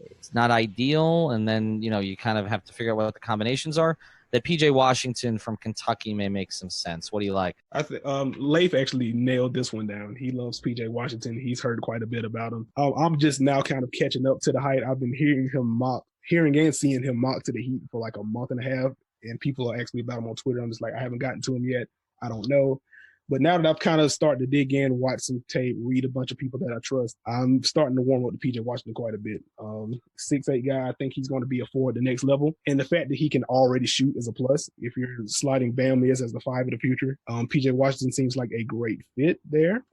it's not ideal. And then, you kind of have to figure out what the combinations are. That P.J. Washington from Kentucky may make some sense. What do you like? I think Leif actually nailed this one down. He loves P.J. Washington. He's heard quite a bit about him. I'm just now kind of catching up to the hype. I've been hearing and seeing him mock to the Heat for like a month and a half, and people are asking me about him on Twitter. I'm just like, I haven't gotten to him yet. I don't know. But now that I've kind of started to dig in, watch some tape, read a bunch of people that I trust, I'm starting to warm up to P.J. Washington quite a bit. 6'8" guy, I think he's going to be a 4 at the next level. And the fact that he can already shoot is a plus. If you're sliding Bam as the 5 of the future, P.J. Washington seems like a great fit there.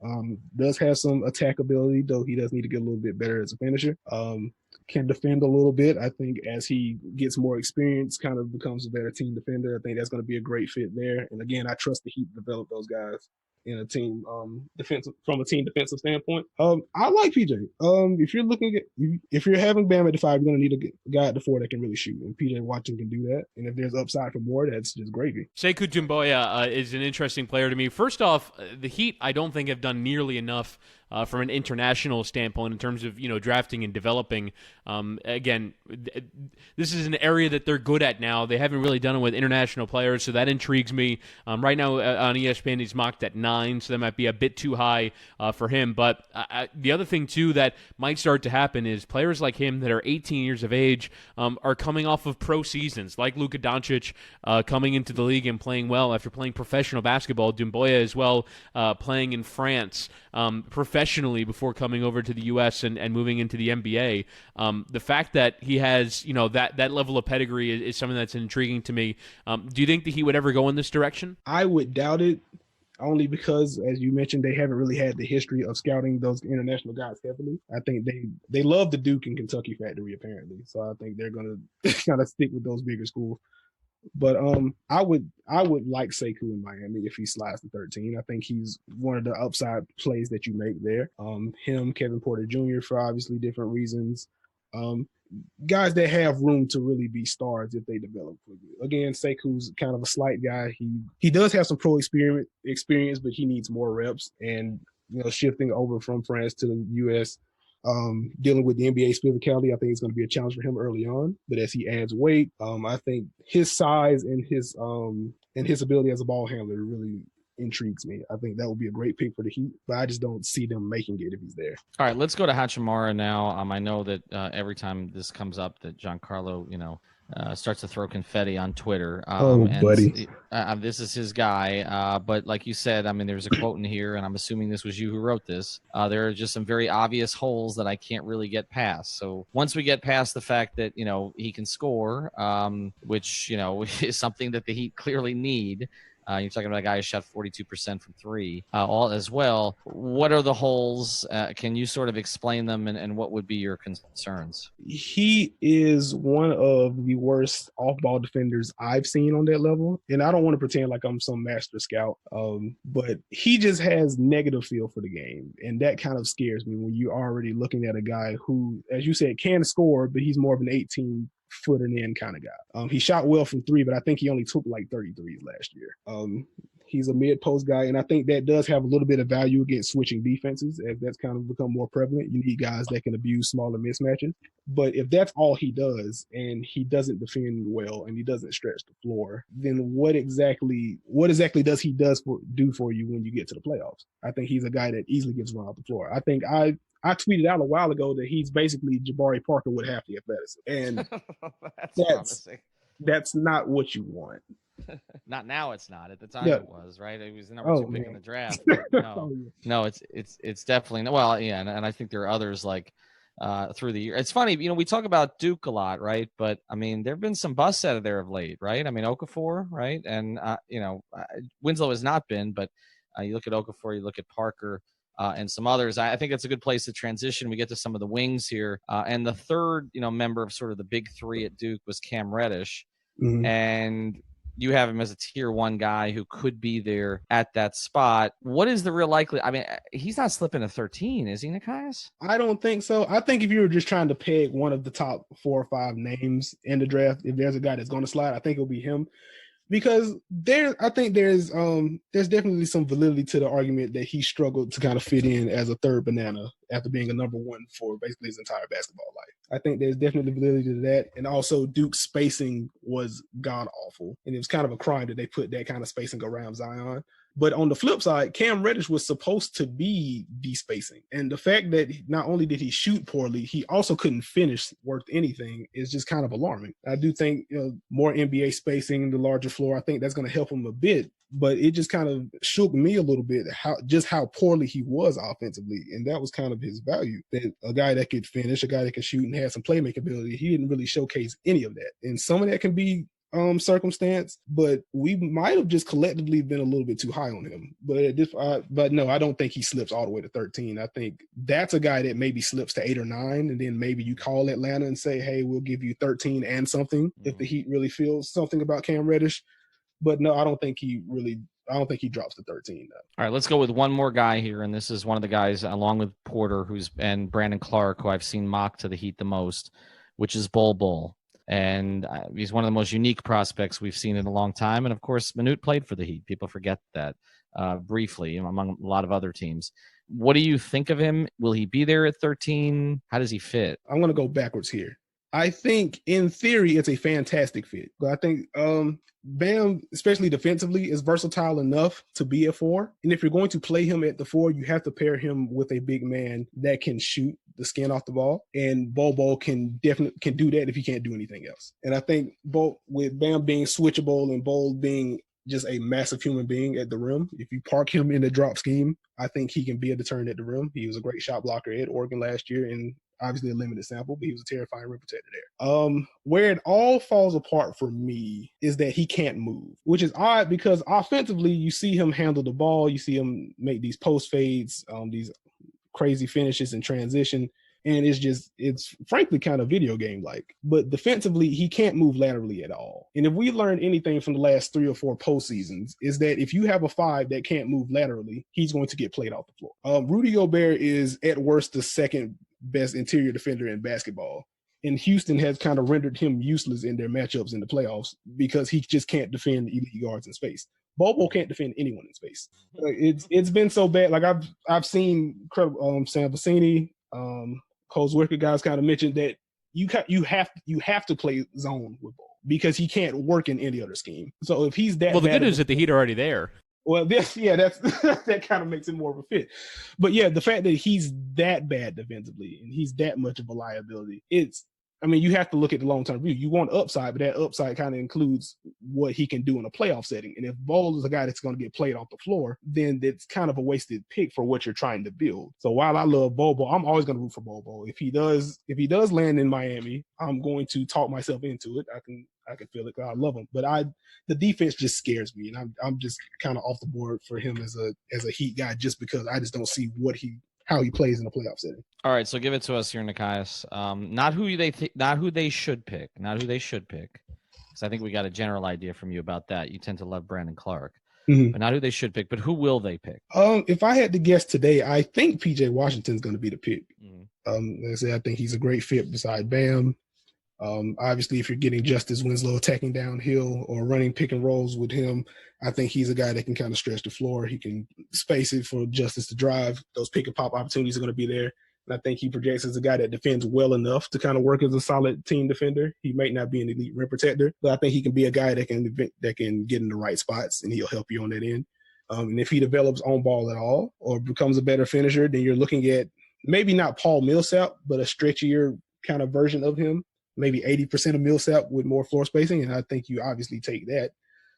Does have some attack ability, though he does need to get a little bit better as a finisher. Can defend a little bit. I think as he gets more experience, kind of becomes a better team defender. I think that's going to be a great fit there. And again, I trust the Heat to develop those guys in a team defensive standpoint. I like PJ. If you're having Bam at the 5, you're gonna need a guy at the 4 that can really shoot, and PJ Washington can do that. And if there's upside for more, that's just gravy. Sekou Doumbouya is an interesting player to me. First off, the Heat I don't think have done nearly enough from an international standpoint in terms of drafting and developing. Again, this is an area that they're good at now. They haven't really done it with international players, so that intrigues me. Right now on ESPN, he's mocked at 9, so that might be a bit too high for him. But the other thing, too, that might start to happen is players like him that are 18 years of age are coming off of pro seasons, like Luka Doncic coming into the league and playing well after playing professional basketball. Doumbouya as well, playing in France professionally before coming over to the U.S. and moving into the NBA. The fact that he has that level of pedigree is something that's intriguing to me. Do you think that he would ever go in this direction? I would doubt it, only because, as you mentioned, they haven't really had the history of scouting those international guys heavily. I think they love the Duke and Kentucky factory, apparently. So I think they're going to kind of stick with those bigger schools. But I would like Sekou in Miami if he slides to 13. I think he's one of the upside plays that you make there. Him, Kevin Porter Jr. for obviously different reasons. Guys that have room to really be stars if they develop quickly. Again, Sekou's kind of a slight guy. He does have some pro experience, but he needs more reps. And shifting over from France to the U.S., dealing with the NBA's physicality, I think it's going to be a challenge for him early on. But as he adds weight, I think his size and his ability as a ball handler really intrigues me. I think that would be a great pick for the Heat, but I just don't see them making it if he's there. All right, let's go to Hachimura now. I know that every time this comes up that Giancarlo, starts to throw confetti on Twitter. Buddy. This is his guy. But like you said, there's a quote in here, and I'm assuming this was you who wrote this. There are just some very obvious holes that I can't really get past. So once we get past the fact that, he can score, which, is something that the Heat clearly need. You're talking about a guy who shot 42% from 3 all as well. What are the holes? Can you sort of explain them and what would be your concerns? He is one of the worst off-ball defenders I've seen on that level. And I don't want to pretend like I'm some master scout, but he just has negative feel for the game. And that kind of scares me when you're already looking at a guy who, as you said, can score, but he's more of an 18 foot and in kind of guy. He shot well from 3, but I think he only took like 33s last year. He's a mid-post guy, and I think that does have a little bit of value against switching defenses, as that's kind of become more prevalent. You need guys that can abuse smaller mismatches. But if that's all he does, and he doesn't defend well, and he doesn't stretch the floor, then what exactly does he do for you when you get to the playoffs? I think he's a guy that easily gets run off the floor. I think I tweeted out a while ago that he's basically Jabari Parker with half the athleticism. And that's not what you want. Not now, it's not. At the time, Yeah. it was, right? It was the number 2 pick in the draft. But Oh, no, it's definitely well, yeah, and I think there are others like through the year. It's funny, we talk about Duke a lot, right? But I mean, there have been some busts out of there of late, right? I mean, Okafor, right? And Winslow has not been, but you look at Okafor, you look at Parker. And some others. I think it's a good place to transition. We get to some of the wings here. And the third, member of sort of the big three at Duke was Cam Reddish. Mm-hmm. And you have him as a tier 1 guy who could be there at that spot. What is the real likely? I mean, he's not slipping to 13, is he, Nekias? I don't think so. I think if you were just trying to peg one of the top 4 or 5 names in the draft, if there's a guy that's going to slide, I think it'll be him. Because I think there's definitely some validity to the argument that he struggled to kind of fit in as a third banana after being a number 1 for basically his entire basketball life. I think there's definitely validity to that. And also Duke's spacing was god awful. And it was kind of a crime that they put that kind of spacing around Zion. But on the flip side, Cam Reddish was supposed to be de-spacing. And the fact that not only did he shoot poorly, he also couldn't finish worth anything is just kind of alarming. I do think more NBA spacing, the larger floor, I think that's going to help him a bit. But it just kind of shook me a little bit how poorly he was offensively. And that was kind of his value. That a guy that could finish, a guy that could shoot and had some playmaking ability, he didn't really showcase any of that. And some of that can be circumstance, but we might have just collectively been a little bit too high on him. But no, I don't think he slips all the way to 13. I think that's a guy that maybe slips to 8 or 9, and then maybe you call Atlanta and say, hey, we'll give you 13 and something if the Heat really feels something about Cam Reddish. But no, I don't think he drops to 13. No. All right, let's go with one more guy here, and this is one of the guys along with Porter and Brandon Clark, who I've seen mocked to the Heat the most, which is Bol Bol. And he's one of the most unique prospects we've seen in a long time. And, of course, Manute played for the Heat. People forget that briefly among a lot of other teams. What do you think of him? Will he be there at 13? How does he fit? I'm going to go backwards here. I think, in theory, it's a fantastic fit. But I think Bam, especially defensively, is versatile enough to be a 4. And if you're going to play him at the 4, you have to pair him with a big man that can shoot the skin off the ball. And Bol can definitely do that if he can't do anything else. And I think with Bam being switchable and Bol being just a massive human being at the rim, if you park him in the drop scheme, I think he can be a deterrent at the rim. He was a great shot blocker at Oregon last year, and obviously a limited sample, but he was a terrifying rim protector there. Where it all falls apart for me is that he can't move, which is odd because offensively, you see him handle the ball, you see him make these post fades, these crazy finishes in transition, and it's frankly kind of video game like. But defensively, he can't move laterally at all. And if we learned anything from the last 3 or 4 postseasons, is that if you have a 5 that can't move laterally, he's going to get played off the floor. Rudy Gobert is at worst the second best interior defender in basketball. And Houston has kind of rendered him useless in their matchups in the playoffs because he just can't defend elite guards in space. Bobo can't defend anyone in space. It's been so bad. Like I've seen Sam Vecini, Cole Zwicker guys kind of mentioned that you have to play zone with Bo because he can't work in any other scheme. So if he's that, well, the good news is that the Heat are already there. Well, that kind of makes it more of a fit. But yeah, the fact that he's that bad defensively and he's that much of a liability, you have to look at the long-term view. You want upside, but that upside kind of includes what he can do in a playoff setting. And if Bol is a guy that's going to get played off the floor, then it's kind of a wasted pick for what you're trying to build. So while I love Bobo, I'm always going to root for Bobo. If he does land in Miami, I'm going to talk myself into it. I can feel it because I love him. But the defense just scares me, and I'm just kind of off the board for him as a Heat guy just because I just don't see how he plays in a playoff setting. All right, so give it to us here, Nekias. Not who they should pick, because I think we got a general idea from you about that. You tend to love Brandon Clark, but not who they should pick, but who will they pick? If I had to guess today, I think PJ Washington's going to be the pick. Like I said, I think he's a great fit beside Bam. Obviously, if you're getting Justice Winslow attacking downhill or running pick and rolls with him, I think he's a guy that can kind of stretch the floor. He can space it for Justice to drive. Those pick and pop opportunities are going to be there. And I think he projects as a guy that defends well enough to kind of work as a solid team defender. He might not be an elite rim protector, but I think he can be a guy that can get in the right spots, and he'll help you on that end. And if he develops on ball at all or becomes a better finisher, then you're looking at maybe not Paul Millsap, but a stretchier kind of version of him. Maybe 80% of Millsap with more floor spacing, and I think you obviously take that.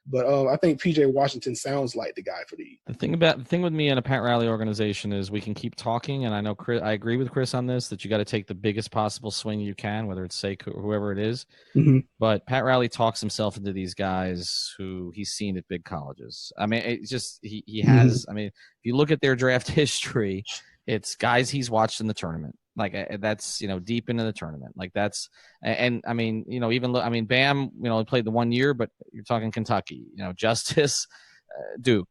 But I think P.J. Washington sounds like the guy for the Heat. The thing with me in a Pat Riley organization is we can keep talking, and I know I agree with Chris on this, that you got to take the biggest possible swing you can, whether it's Seiko or whoever it is. Mm-hmm. But Pat Riley talks himself into these guys who he's seen at big colleges. I mean, it's just he has. I mean, if you look at their draft history, it's guys he's watched in the tournament. Like that's, deep into the tournament. Like that's, and I mean, Bam, he played the 1 year, but you're talking Kentucky, Justice, Duke,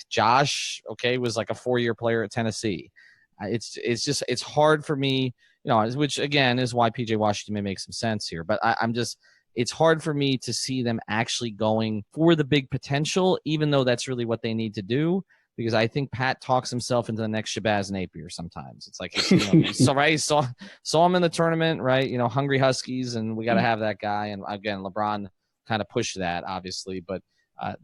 Josh, was like a 4-year player at Tennessee. It's hard for me, which again is why PJ Washington may make some sense here, but it's hard for me to see them actually going for the big potential, even though that's really what they need to do. Because I think Pat talks himself into the next Shabazz Napier sometimes. It's like, he saw him in the tournament, right? Hungry Huskies, and we got to have that guy. And again, LeBron kind of pushed that, obviously. But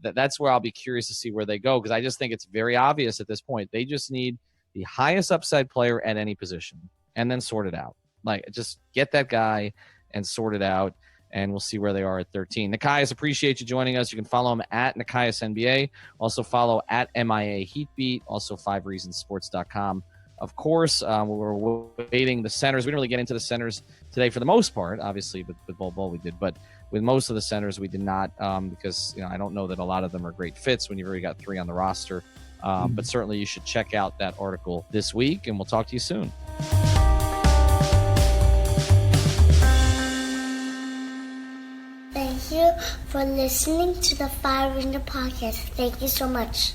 that's where I'll be curious to see where they go, because I just think it's very obvious at this point. They just need the highest upside player at any position and then sort it out. Like, just get that guy and sort it out. And we'll see where they are at 13. Nekias, appreciate you joining us. You can follow him at Nekias NBA. Also follow at MIA Heatbeat. Also 5reasonsports.com. Of course, we're waiting the centers. We didn't really get into the centers today for the most part. Obviously, with Bol Bol we did. But with most of the centers, we did not because I don't know that a lot of them are great fits when you've already got 3 on the roster. But certainly you should check out that article this week, and we'll talk to you soon. Thank you for listening to the 5 Reasons Podcast. Thank you so much.